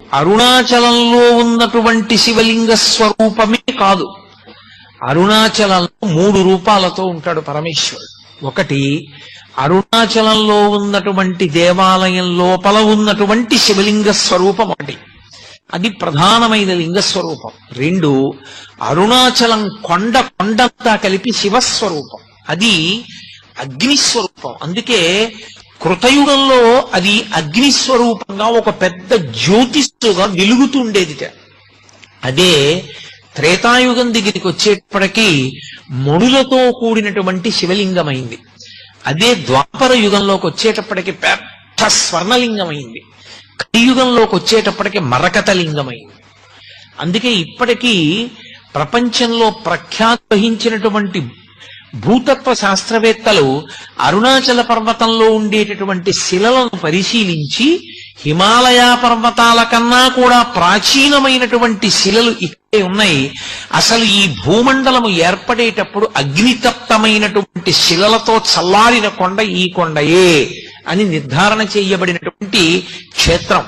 అరుణాచలంలో ఉన్నటువంటి శివలింగ స్వరూపమే కాదు. అరుణాచలంలో 3 రూపాలతో ఉంటాడు పరమేశ్వరుడు. ఒకటి, అరుణాచలంలో ఉన్నటువంటి దేవాలయం లోపల ఉన్నటువంటి శివలింగ స్వరూపం ఒకటి, అది ప్రధానమైన లింగ స్వరూపం. 2, అరుణాచలం కొండంతా కలిపి శివస్వరూపం, అది అగ్నిస్వరూపం. అందుకే కృతయుగంలో అది అగ్నిస్వరూపంగా ఒక పెద్ద జ్యోతిస్సుగా వెలుగుతుండేదిట. అదే త్రేతాయుగం దగ్గరికి వచ్చేటప్పటికీ మణులతో కూడినటువంటి శివలింగమైంది. అదే ద్వాపర యుగంలోకి వచ్చేటప్పటికి పెద్ద స్వర్ణలింగమైంది. కలియుగంలోకి వచ్చేటప్పటికి మరకత లింగమైంది. అందుకే ఇప్పటికీ ప్రపంచంలో ప్రఖ్యాతి వహించినటువంటి భూతత్వ శాస్త్రవేత్తలు అరుణాచల పర్వతంలో ఉండేటటువంటి శిలలను పరిశీలించి హిమాలయ పర్వతాల కన్నా కూడా ప్రాచీనమైనటువంటి శిలలు ఇక్కడే ఉన్నాయి, అసలు ఈ భూమండలము ఏర్పడేటప్పుడు అగ్నితప్తమైనటువంటి శిలలతో చల్లారిన కొండ ఈ కొండయే అని నిర్ధారణ చేయబడినటువంటి క్షేత్రం.